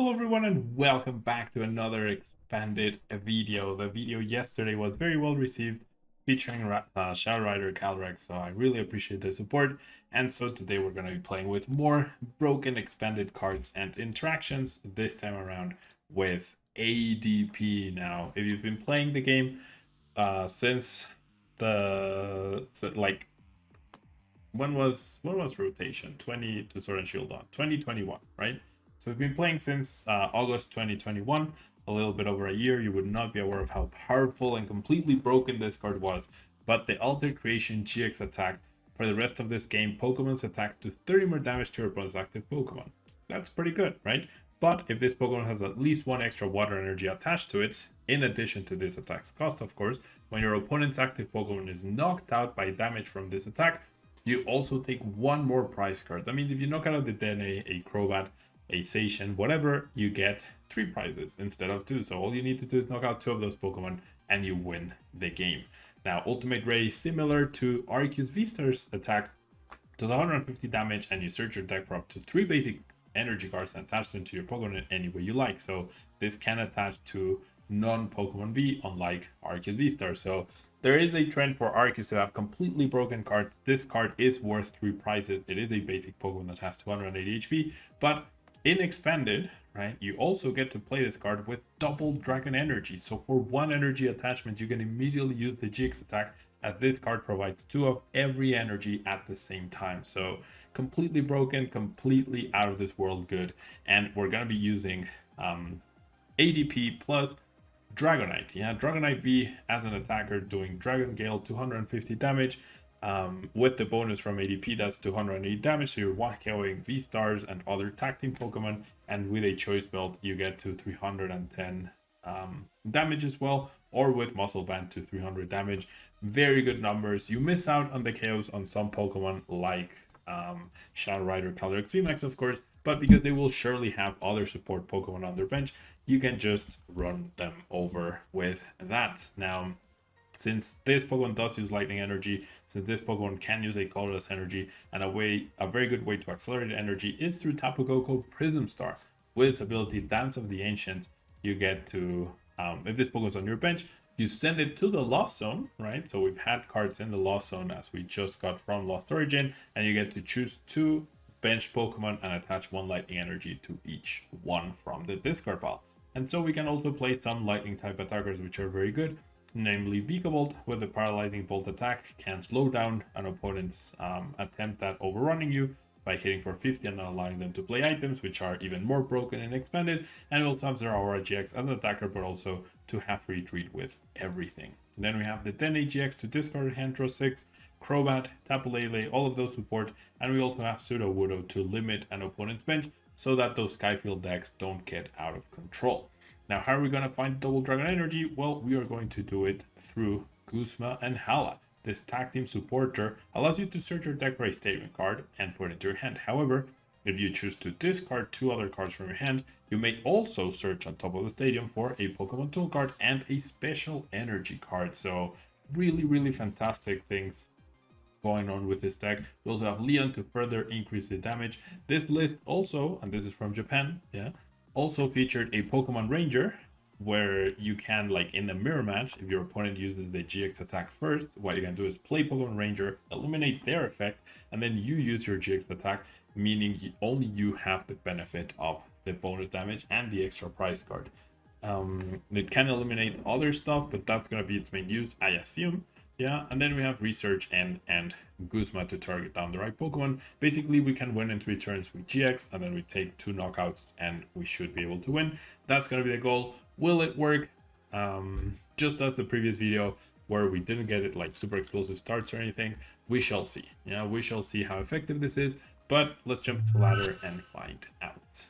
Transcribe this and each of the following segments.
Hello everyone and welcome back to another expanded video. The video yesterday was very well received, featuring Shadow Rider Calrex, so I really appreciate the support. And so today we're going to be playing with more broken expanded cards and interactions, this time around with ADP. Now, if you've been playing the game since when was rotation 20 to Sword and Shield Dawn 2021, right? So we've been playing since August 2021, a little bit over a year. You would not be aware of how powerful and completely broken this card was, but the Altered Creation GX attack for the rest of this game, Pokemon's attacks do 30 more damage to your opponent's active Pokemon. That's pretty good, right? But if this Pokemon has at least one extra water energy attached to it, in addition to this attack's cost, of course, when your opponent's active Pokemon is knocked out by damage from this attack, you also take one more prize card. That means if you knock out the DNA, a Crobat, a Sation, whatever, you get 3 prizes instead of 2. So all you need to do is knock out 2 of those Pokemon and you win the game. Now, Ultimate Ray, similar to Arceus V-Star's attack, does 150 damage and you search your deck for up to 3 basic energy cards and attach them to your Pokemon in any way you like. So this can attach to non-Pokemon V, unlike Arceus V-Star. So there is a trend for Arceus to have completely broken cards. This card is worth 3 prizes. It is a basic Pokemon that has 280 HP, but in Expanded, right, you also get to play this card with double Dragon Energy. So for 1 energy attachment, you can immediately use the GX attack, as this card provides 2 of every energy at the same time. So completely broken, completely out of this world good. And we're going to be using ADP plus Dragonite. Yeah, Dragonite V as an attacker doing Dragon Gale, 250 damage. With the bonus from ADP, that's 280 damage, so you're 1KOing V-Stars and other tag team Pokemon, and with a choice belt you get to 310 damage as well, or with Muscle Band to 300 damage. Very good numbers. You miss out on the KOs on some Pokemon like Shadow Rider, Calyrex VMAX, of course, but because they will surely have other support Pokemon on their bench, you can just run them over with that. Now, since this Pokemon does use Lightning Energy, since this Pokemon can use a colorless energy, and a very good way to accelerate energy is through Tapu Koko Prism Star. With its ability Dance of the Ancients, you get to, if this Pokemon's on your bench, you send it to the Lost Zone, right? So we've had cards in the Lost Zone as we just got from Lost Origin, and you get to choose 2 bench Pokemon and attach 1 Lightning Energy to each one from the discard pile. And so we can also play some Lightning type attackers which are very good. Namely, Vikavolt with the Paralyzing Bolt attack can slow down an opponent's attempt at overrunning you by hitting for 50 and not allowing them to play items, which are even more broken and expanded. And we also have Zeraora GX as an attacker, but also to have retreat with everything. And then we have the Dene GX to discard hand draw 6, Crobat, Tapu Lele, all of those support. And we also have Sudowoodo to limit an opponent's bench so that those Skyfield decks don't get out of control. Now, how are we going to find double Dragon Energy? Well, we are going to do it through Guzma and Hala. This tag team supporter allows you to search your deck for a statement card and put it into your hand. However, if you choose to discard 2 other cards from your hand, you may also search on top of the stadium for a Pokemon Tool card and a special energy card. So really, really fantastic things going on with this deck. We also have Leon to further increase the damage. This list also, and this is from Japan, yeah, also featured a Pokemon Ranger, where you can, like in the mirror match, if your opponent uses the GX attack first, what you can do is play Pokemon Ranger, eliminate their effect, and then you use your GX attack, meaning only you have the benefit of the bonus damage and the extra prize card. It can eliminate other stuff, but that's going to be its main use, I assume. Yeah, and then we have Research and Guzma to target down the right Pokemon. Basically, we can win in 3 turns with GX, and then we take 2 knockouts, and we should be able to win. That's going to be the goal. Will it work? Just as the previous video, where we didn't get it like super explosive starts or anything, we shall see. Yeah, we shall see how effective this is, but let's jump to the ladder and find out.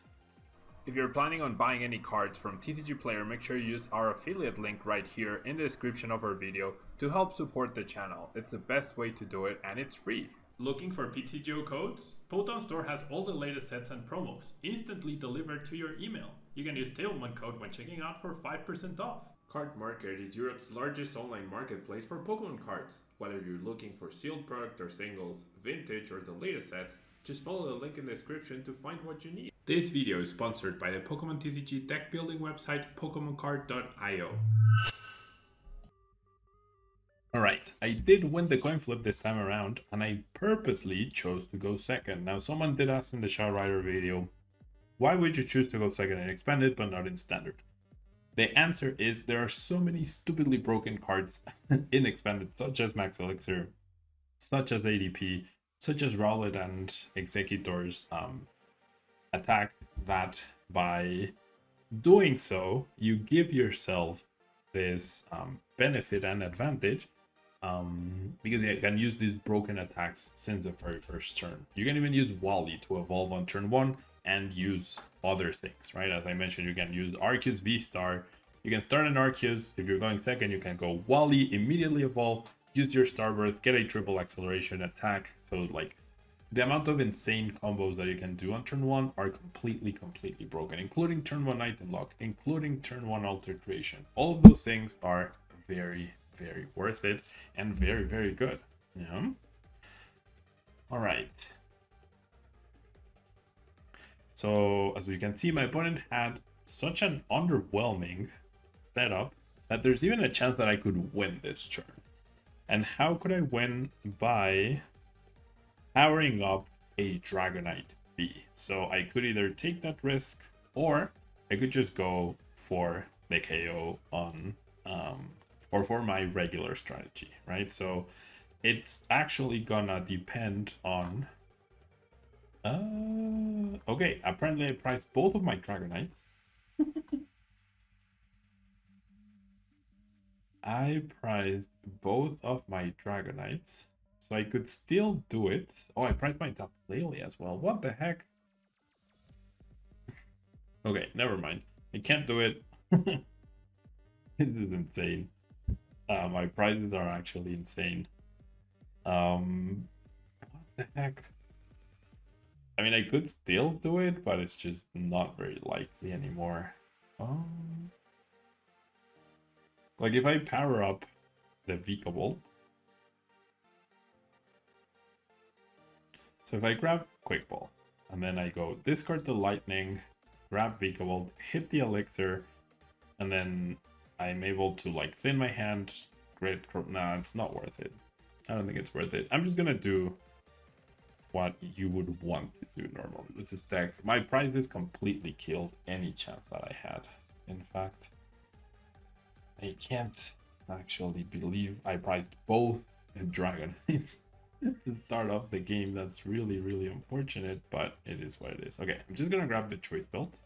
If you're planning on buying any cards from TCG Player, make sure you use our affiliate link right here in the description of our video to help support the channel. It's the best way to do it, and it's free. Looking for PTGO codes? Poton Store has all the latest sets and promos, instantly delivered to your email. You can use Tablemon code when checking out for 5% off. Card Market is Europe's largest online marketplace for Pokemon cards. Whether you're looking for sealed product or singles, vintage or the latest sets, just follow the link in the description to find what you need. This video is sponsored by the Pokemon TCG deck building website PokemonCard.io. Alright, I did win the coin flip this time around, and I purposely chose to go second. Now, someone did ask in the Shard Rider video, why would you choose to go second in Expanded but not in Standard? The answer is there are so many stupidly broken cards in Expanded, such as Max Elixir, such as ADP, such as Rowlet and Executor's attack, that by doing so, you give yourself this benefit and advantage because you can use these broken attacks since the very first turn. You can even use Wally to evolve on turn 1 and use other things, right? As I mentioned, you can use Arceus V-Star. You can start an Arceus. If you're going second, you can go Wally, immediately evolve, use your Starbirth, get a triple acceleration attack. So like the amount of insane combos that you can do on turn 1 are completely broken, including turn 1 item lock, including turn 1 alter creation. All of those things are very worth it and very good. Yeah. All right. So as you can see, my opponent had such an underwhelming setup that there's even a chance that I could win this turn. And how could I win? By powering up a Dragonite B. So I could either take that risk or I could just go for the KO on or for my regular strategy, right? So it's actually gonna depend on okay, apparently I priced both of my Dragonites. I priced both of my Dragonites, so I could still do it. Oh, I priced my Tablele as well. What the heck? Okay, never mind. I can't do it. This is insane. My prices are actually insane. What the heck? I mean, I could still do it, but it's just not very likely anymore. Like if I power up the Vikavolt. So if I grab Quick Ball, and then I go discard the Lightning, grab Vikavolt, hit the Elixir, and then I'm able to like thin my hand, nah, it's not worth it. I don't think it's worth it. I'm just gonna do what you would want to do normally with this deck. My prizes completely killed any chance that I had. In fact, I can't actually believe I priced both Dragonites to start off the game. That's really unfortunate, but it is what it is. Okay, I'm just gonna grab the choice belt.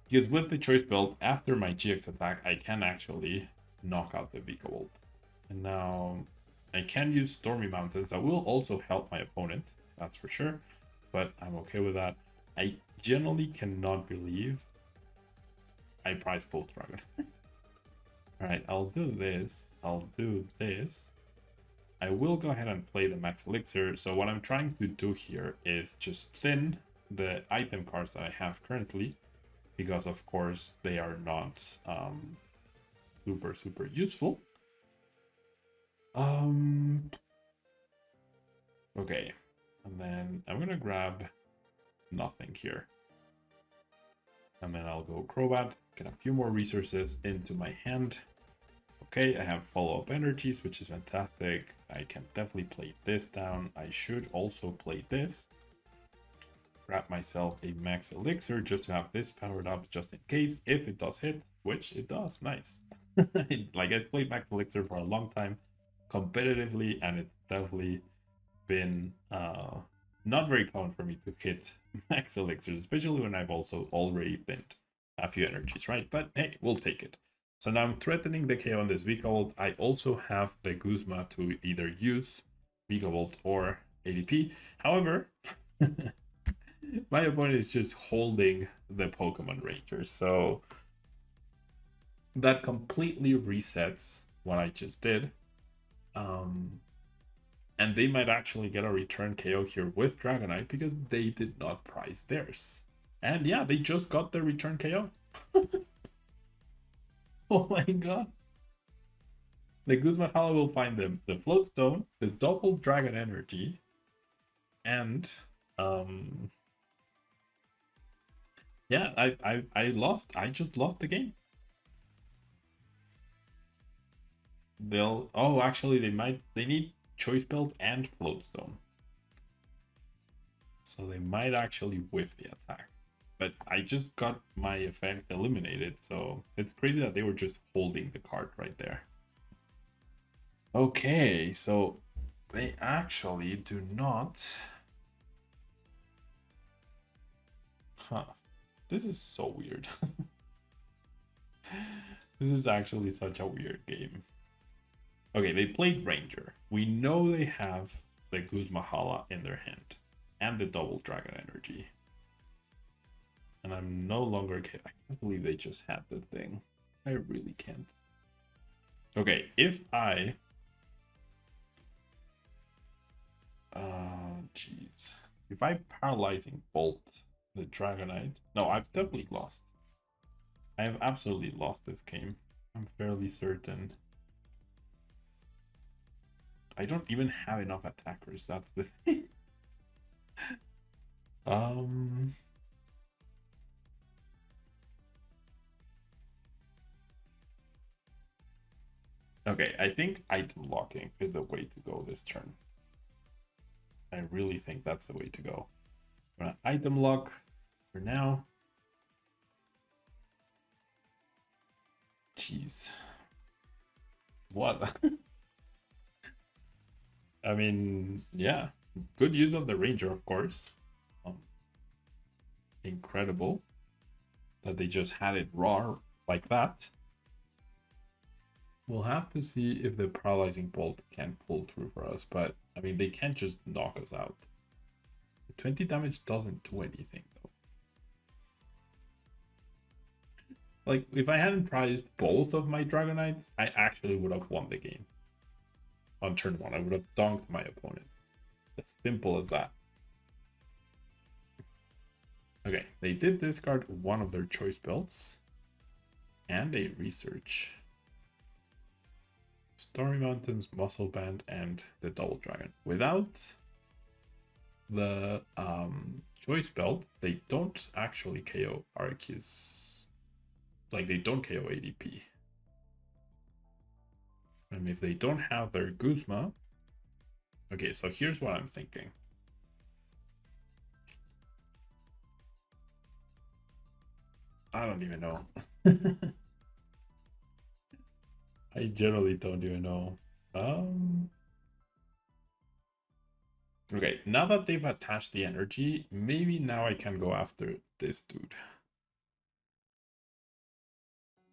Because with the choice belt, after my GX attack, I can actually knock out the Vikavolt. And now I can use Stormy Mountains. That will also help my opponent, that's for sure. But I'm okay with that. I generally cannot believe I priced both Dragons. Alright, I'll do this. I will go ahead and play the Max Elixir. So what I'm trying to do here is just thin the item cards that I have currently, because of course they are not super useful. Okay, and then I'm gonna grab nothing here, and then I'll go Crobat, get a few more resources into my hand. Okay, I have follow-up energies, which is fantastic. I can definitely play this down. I should also play this. Grab myself a Max Elixir just to have this powered up just in case, if it does hit, which it does. Nice. Like, I've played Max Elixir for a long time competitively, and it's definitely been not very common for me to hit Max Elixirs, especially when I've also already thinned a few energies, right? But hey, we'll take it. So now I'm threatening the KO on this Vikavolt. I also have the Guzma to either use Vikavolt or ADP. However, my opponent is just holding the Pokemon Ranger, so that completely resets what I just did. And they might actually get a return KO here with Dragonite because they did not price theirs. And yeah, they just got their return KO. Oh my god. The Guzmahala will find them the Float Stone, the Double Dragon Energy, and Yeah, I lost. I just lost the game. They'll actually they need choice belt and floatstone. So they might actually whiff the attack. But I just got my effect eliminated, so it's crazy that they were just holding the card right there. Okay, so they actually do not. Huh. This is so weird. This is actually such a weird game. Okay, they played Ranger. We know they have the Guzmahala in their hand and the double dragon energy. And I'm no longer... I can't believe they just had the thing. I really can't. Okay, if I... jeez. If I paralyzing bolt the Dragonite... No, I've definitely lost. I have absolutely lost this game. I'm fairly certain. I don't even have enough attackers. That's the thing. Okay, I think item locking is the way to go this turn. I really think that's the way to go. I'm gonna item lock for now. Jeez. What? I mean, yeah. Good use of the Ranger, of course. Incredible that they just had it raw like that. We'll have to see if the paralyzing bolt can pull through for us, but I mean, they can't just knock us out. The 20 damage doesn't do anything though. Like, if I hadn't prized both of my Dragonites, I actually would have won the game. On turn 1, I would have donked my opponent. As simple as that. Okay, they did discard one of their choice belts and a research. Story Mountains, Muscle Band, and the Double Dragon. Without the choice belt, they don't actually KO Arceus. Like, they don't KO ADP. And if they don't have their Guzma... Okay, so here's what I'm thinking. I don't even know. I generally don't even know. Okay, now that they've attached the energy, maybe now I can go after this dude.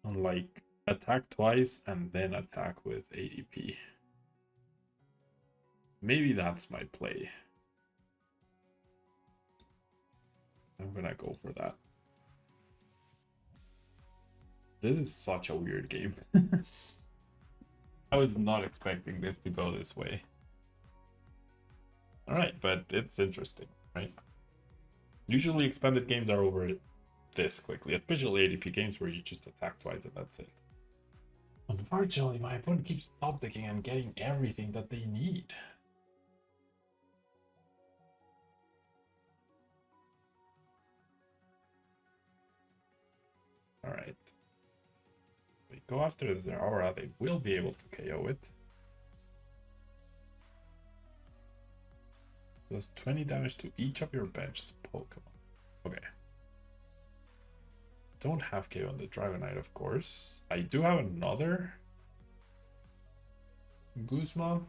Like, attack twice and then attack with ADP. Maybe that's my play. I'm gonna go for that. This is such a weird game. I was not expecting this to go this way. Alright, but it's interesting, right? Usually expanded games are over this quickly, especially ADP games where you just attack twice and that's it. Unfortunately, my opponent keeps top decking and getting everything that they need. Alright. They go after their aura, they will be able to KO it. Does 20 damage to each of your benched Pokemon. Okay. Don't have KO on the Dragonite, of course. I do have another Guzma.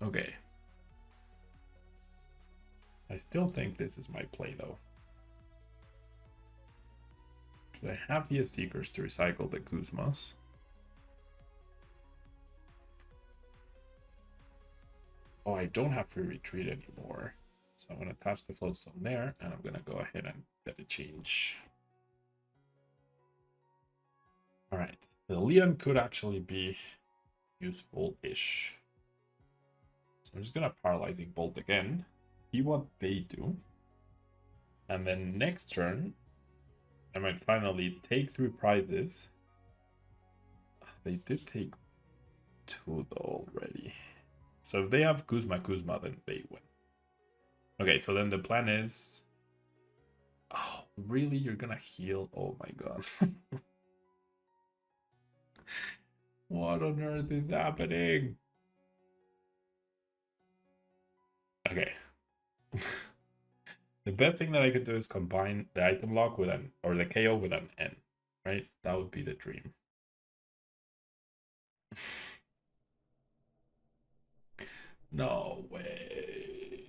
Okay. I still think this is my play, though. I have the Seekers to recycle the Guzmas. Oh, I don't have free retreat anymore. So I'm going to attach the floatstone there, and I'm going to go ahead and get a change. Alright, the Leon could actually be useful-ish. So I'm just going to Paralyzing Bolt again, see what they do. And then next turn, I might finally take 3 prizes. They did take 2 though already. So if they have Kuzma, then they win. Okay, so then the plan is... Oh, really? You're gonna heal? Oh my god. What on earth is happening? Okay. The best thing that I could do is combine the item lock with an... or the KO with an N, right? That would be the dream. No way.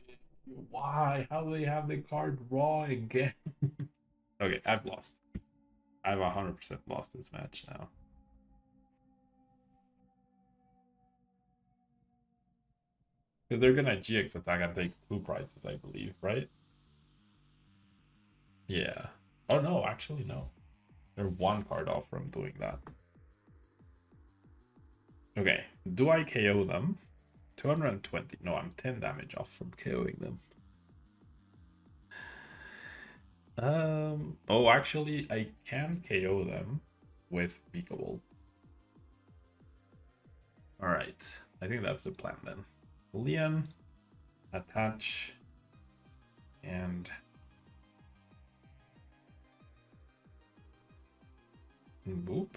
Why? How do they have the card raw again? Okay, I've lost. I've 100% lost this match now. Because they're gonna GX attack and take 2 prizes, I believe, right? Yeah. Oh no, actually no. They're 1 card off from doing that. Okay, do I KO them? 220. No, I'm 10 damage off from KOing them. Oh, actually, I can KO them with Beakable. Alright, I think that's the plan then. Leon, attach, and boop.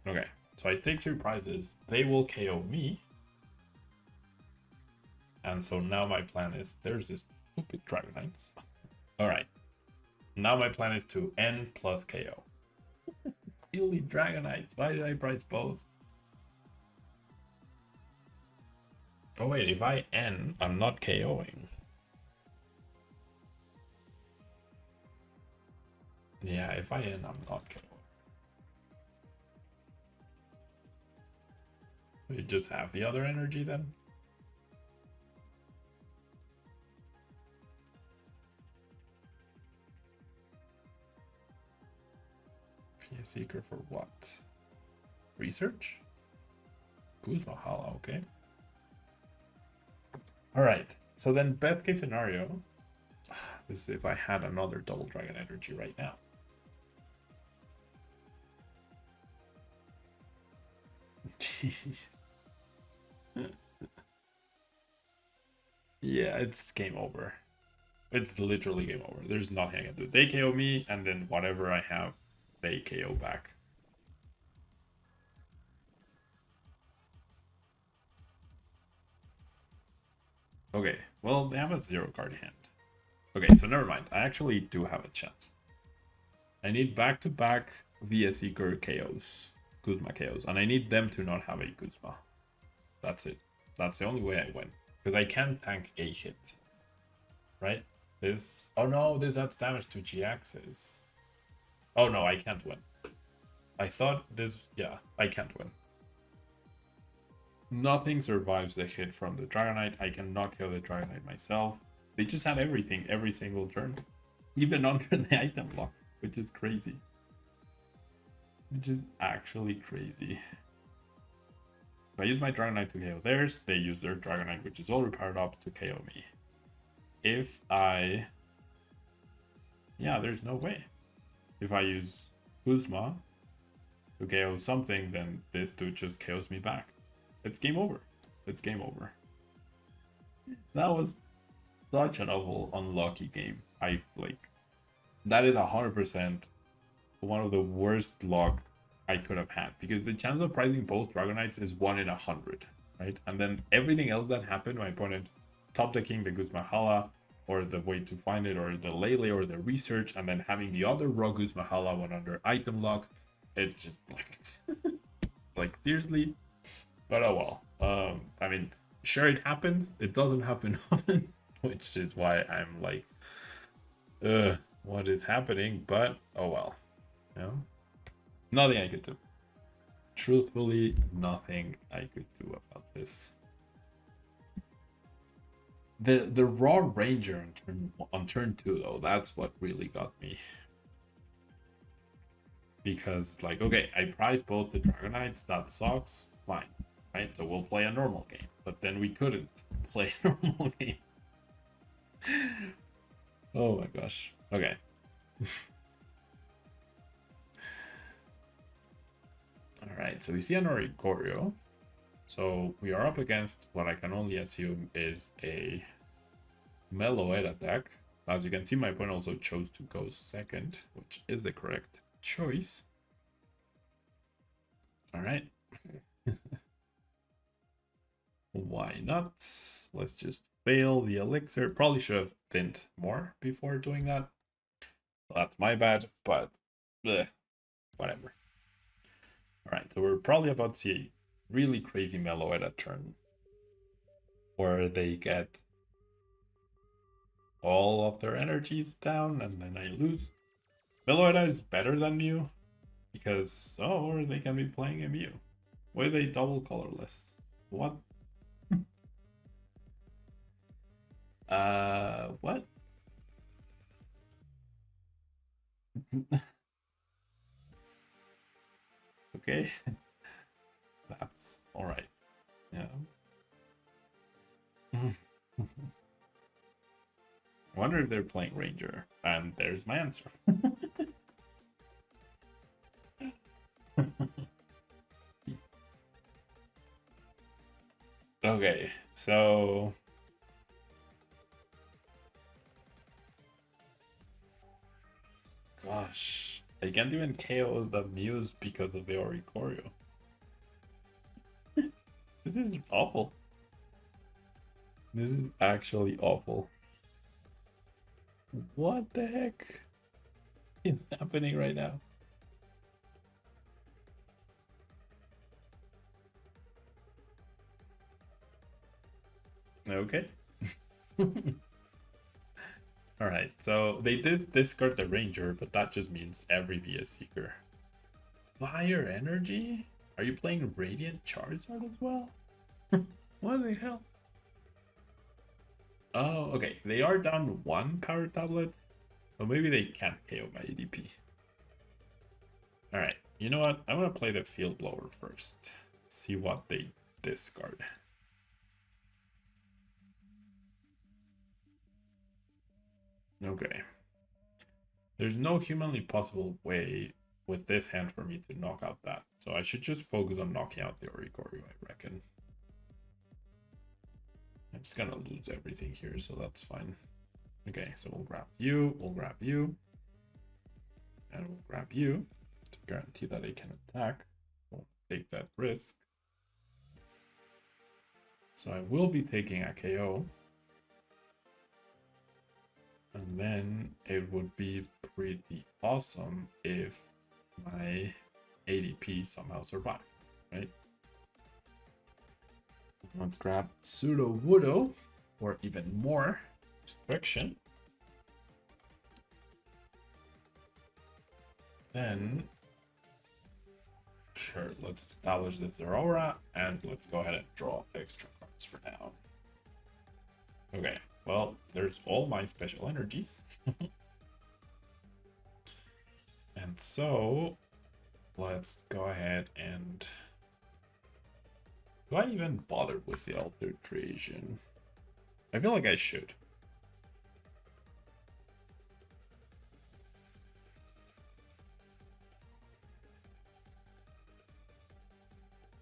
Okay, so I take 3 prizes. They will KO me. And so now my plan is, there's this stupid Dragonites. Alright, now my plan is to N plus KO. Really, Dragonites? Why did I prize both? Oh wait, if I N, I'm not KOing. Yeah, if I N, I'm not KOing. We just have the other energy then? PS Seeker for what? Research? Kuzma Hala, okay. Alright, so then best case scenario, this is if I had another double dragon energy right now. Yeah, it's game over. It's literally game over. There's nothing I can do. They KO me, and then whatever I have, they KO back. Okay, well, they have a 0 card hand. Okay, so never mind. I actually do have a chance. I need back-to-back VS Seeker KOs, Kuzma KOs, and I need them to not have a Kuzma. That's it. That's the only way I win. Because I can tank a hit. Right? This... Oh no, this adds damage to GXs. Oh no, I can't win. I thought this... Yeah, I can't win. Nothing survives the hit from the Dragonite. I cannot kill the Dragonite myself. They just had everything every single turn. Even under the item lock, which is crazy. Which is actually crazy. If I use my Dragonite to KO theirs, they use their Dragonite, which is already powered up, to KO me. If I... Yeah, there's no way. If I use Kuzma to KO something, then this dude just KOs me back. It's game over. It's game over. That was such an awful, unlucky game. That is 100% one of the worst luck I could have had, because the chance of prizing both Dragonites is 1 in 100, right? And then everything else that happened, my opponent top decking the Guzmahala, or the way to find it, or the Lele, or the research, and then having the other raw Guzmahala one under item lock, it's just like seriously. But oh well. I mean, sure, it happens. It doesn't happen often, which is why I'm like, what is happening? But oh well. You know? Nothing I could do. Truthfully, nothing I could do about this. The raw ranger on turn 2 though, that's what really got me. Because like, okay, I prized both the Dragonites, that sucks, fine. Right, so we'll play a normal game. But then we couldn't play a normal game. Oh my gosh. Okay. Alright, so we see an Oricorio. So we are up against what I can only assume is a Meloetta deck. As you can see, my opponent also chose to go second, which is the correct choice. All right. Why not? Let's just fail the elixir. Probably should have thinned more before doing that. Well, that's my bad, but bleh, whatever. All right, so we're probably about to see a really crazy Meloetta turn where they get all of their energies down and then I lose. Meloetta is better than Mew because, oh, or they can be playing a Mew. Why are they double colorless? What? What? Okay, that's all right. Yeah. I wonder if they're playing Ranger, and there's my answer. Okay, so gosh, I can't even KO the Muse because of the Oricorio. This is awful. This is actually awful. What the heck is happening right now? Okay. Alright, so they did discard the Ranger, but that just means every VS Seeker. Fire Energy? Are you playing Radiant Charizard as well? What the hell? Oh, okay. They are down one power tablet, but maybe they can't KO my ADP. Alright, you know what? I'm gonna play the Field Blower first. See what they discard. Okay. There's no humanly possible way with this hand for me to knock out that. So I should just focus on knocking out the Oricorio, I reckon. I'm just gonna lose everything here, so that's fine. Okay, so we'll grab you, and we'll grab you to guarantee that I can attack. Won't take that risk. So I will be taking a KO. And then it would be pretty awesome if my ADP somehow survived, right? Let's grab Pseudo Woodo for even more destruction. Then, sure, let's establish this Aurora and let's go ahead and draw extra cards for now. Okay, well, there's all my special energies. And so, let's go ahead and... Do I even bother with the Altered Creation? I feel like I should.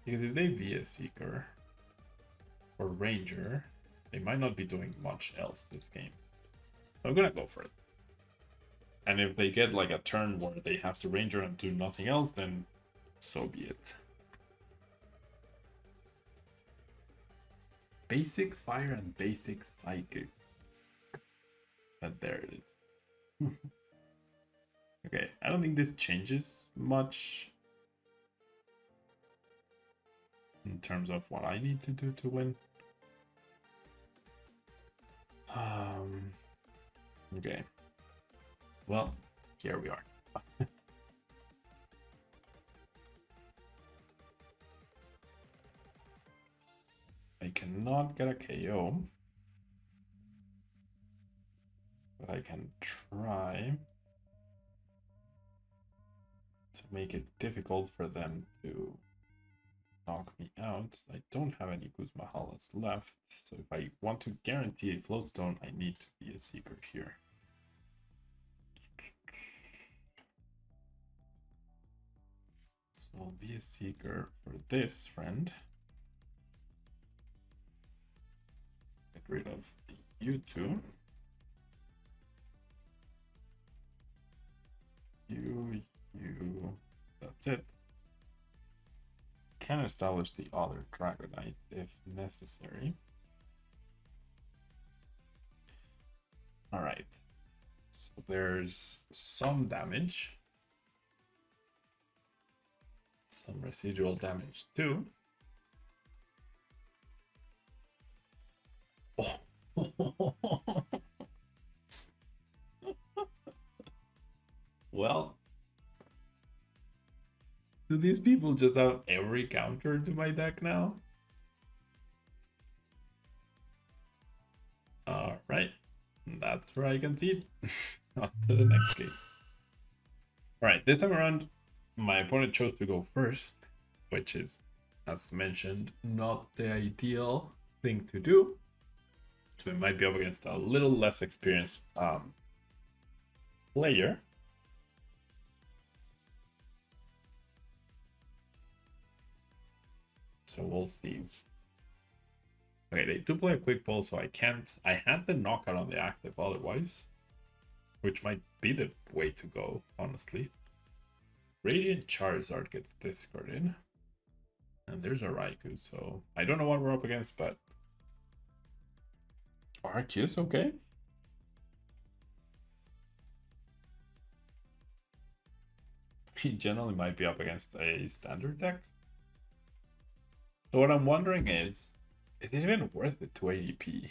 Because if they VS Seeker or Ranger, they might not be doing much else this game. So I'm gonna go for it. And if they get like a turn where they have to Ranger and do nothing else, then so be it. Basic Fire and Basic Psychic. But there it is. Okay, I don't think this changes much in terms of what I need to do to win. Okay. Well, here we are. I cannot get a KO, but I can try to make it difficult for them to knock me out. I don't have any Guzmahalas left, so if I want to guarantee a Floatstone, I need to be a Seeker here. So I'll be a Seeker for this friend. rid of you two. You, that's it. Can establish the other Dragonite if necessary. All right, so there's some damage, some residual damage too. Oh. Well, do these people just have every counter to my deck now? All right, that's where I can see it. On to the next game. All right, this time around, my opponent chose to go first, which is, as mentioned, not the ideal thing to do. So it might be up against a little less experienced player. So we'll see. Okay, they do play a quick pull, so I can't. I had the knockout on the active otherwise, which might be the way to go, honestly. Radiant Charizard gets discarded. And there's a Raikou, so I don't know what we're up against, but Arceus, okay. He generally might be up against a standard deck. So what I'm wondering is it even worth it to ADP?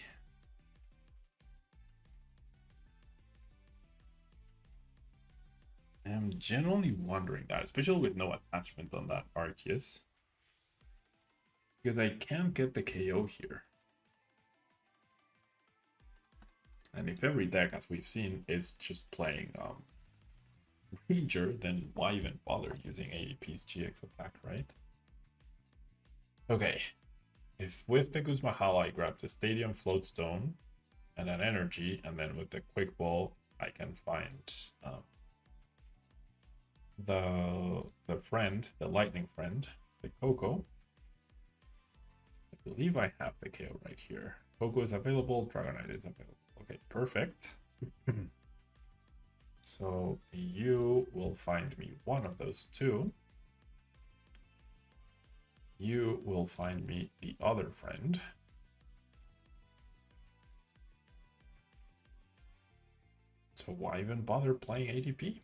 I'm genuinely wondering that, especially with no attachment on that Arceus. Because I can't get the KO here. And if every deck, as we've seen, is just playing Ranger, then why even bother using ADP's GX attack, right? Okay. If with the Guzmahala I grab the Stadium Floatstone and an Energy, and then with the Quick Ball I can find the friend, the Lightning Friend, the Coco. I believe I have the KO right here. Coco is available, Dragonite is available. Okay, perfect. So you will find me one of those two. You will find me the other friend. So why even bother playing ADP?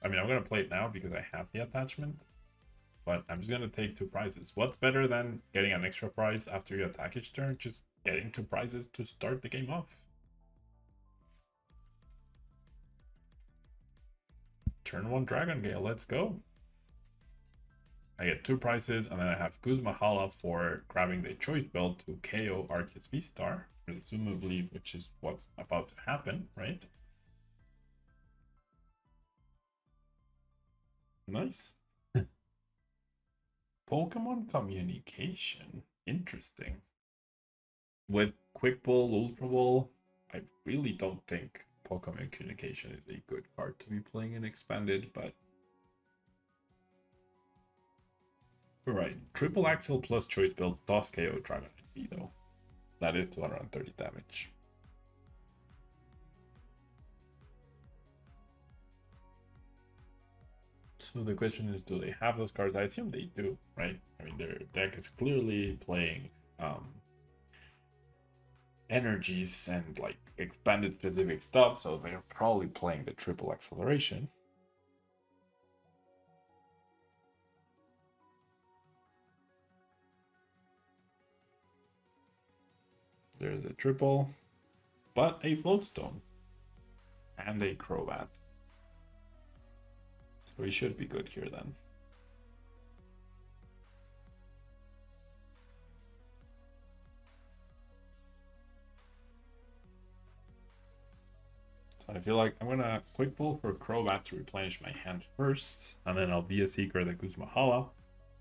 I mean, I'm going to play it now because I have the attachment, but I'm just going to take 2 prizes. What's better than getting an extra prize after you attack each turn? Just getting 2 prizes to start the game off. Turn 1 Dragon Gale, let's go. I get 2 prizes, and then I have Guzmahala for grabbing the Choice Belt to KO Arceus V-Star, presumably, which is what's about to happen, right? Nice. Pokemon Communication. Interesting. With Quick Ball, Ultra Ball, I really don't think Pokemon Communication is a good card to be playing in Expanded, but... Alright, Triple Axle plus Choice Belt does KO Dragonite V though. That is 230 damage. So the question is, do they have those cards? I assume they do, right? I mean, their deck is clearly playing energies and like expanded specific stuff, so they're probably playing the triple acceleration. There's a triple, but a Floatstone and a Crobat. So we should be good here then. So I feel like I'm gonna quick pull for Crobat to replenish my hand first, and then I'll Via Seeker the Guzmahala,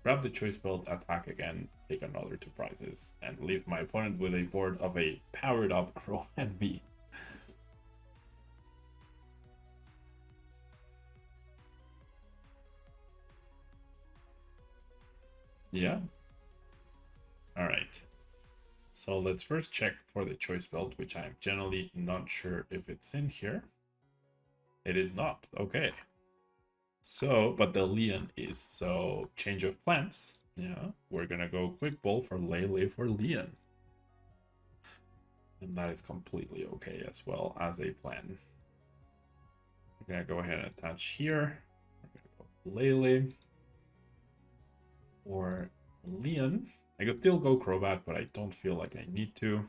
grab the Choice Belt, attack again, take another 2 prizes, and leave my opponent with a board of a powered up Crobat V. Yeah. All right. So let's first check for the choice belt, which I'm generally not sure if it's in here. It is not. Okay. So, but the Leon is. So change of plans. Yeah, we're gonna go quick ball for Lele for Leon. And that is completely okay as well as a plan. We're gonna go ahead and attach here. We're gonna go Lele or Leon. I could still go Crobat, but I don't feel like I need to.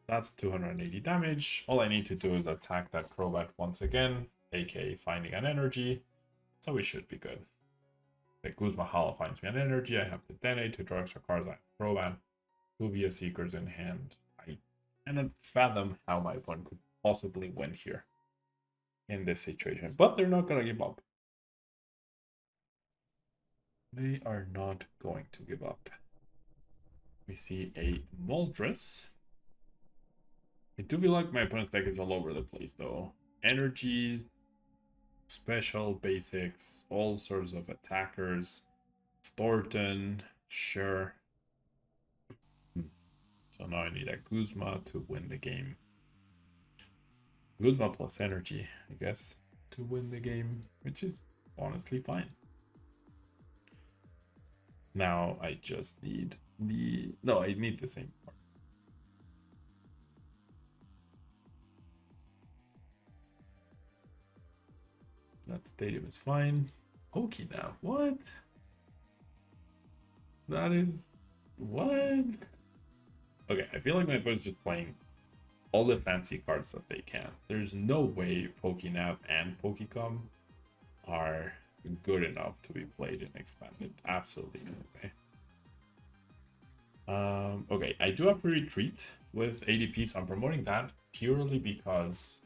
That's 280 damage. All I need to do is attack that Crobat once again, aka finding an energy. So we should be good. The Guzma Hala finds me an energy. I have the Dene, 2 draw extra cards. I have Crobat, 2 VS Seekers in hand. I cannot fathom how my opponent could possibly win here in this situation. But they're not going to give up. They are not going to give up. We see a Moltres. I do feel like my opponent's deck is all over the place though. Energies, special, basics, all sorts of attackers. Thornton, sure. So now I need a Guzma to win the game. Guzma plus energy, I guess, to win the game, which is honestly fine. Now I just need the... No, I need the same part. That stadium is fine. Pokey now. What? That is... What? Okay, I feel like my opponent's just playing all the fancy cards that they can. There's no way Pokénav and Pokécom are good enough to be played in Expanded. Absolutely no way. Okay, I do have a retreat with ADP, so I'm promoting that purely because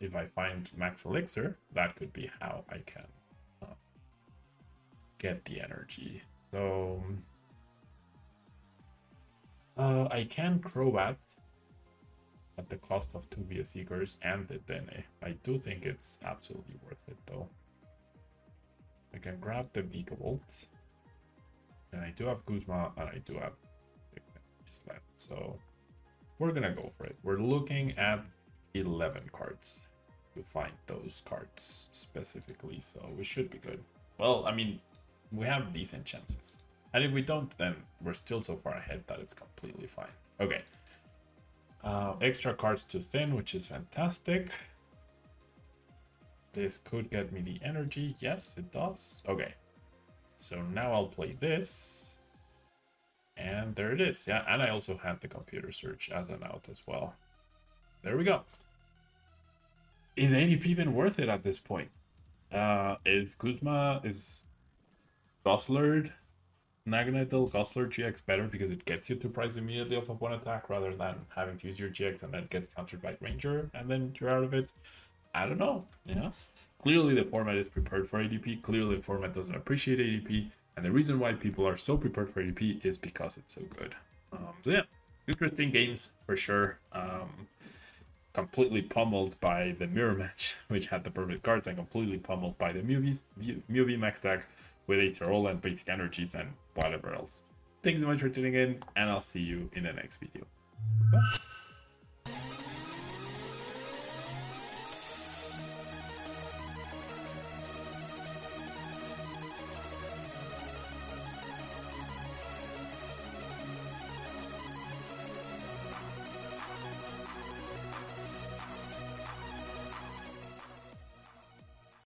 if I find Max Elixir, that could be how I can get the energy. So I can Crobat at the cost of 2 VS Seekers and the Dene. I do think it's absolutely worth it though. I can grab the Vikavolt, and I do have Guzma, and I do have left, so we're gonna go for it. We're looking at 11 cards to find those cards specifically, so we should be good. Well, I mean, we have decent chances, and if we don't, then we're still so far ahead that it's completely fine. Okay, extra cards to thin, which is fantastic. This could get me the energy. Yes, it does. Okay, so now I'll play this. And there it is. Yeah, and I also have the computer search as an out as well. There we go. Is ADP even worth it at this point? Is Guzma, is Gosslard, Naganadel, Gosslard GX better because it gets you to price immediately off of one attack rather than having to use your GX and then get countered by Ranger and then you're out of it? I don't know. Yeah. Clearly the format is prepared for ADP. Clearly the format doesn't appreciate ADP. And the reason why people are so prepared for ADP is because it's so good. So yeah, interesting games for sure. Completely pummeled by the mirror match, which had the perfect cards, and completely pummeled by the Mew max deck with Aetherol and basic energies and whatever else. Thanks so much for tuning in, and I'll see you in the next video. Bye.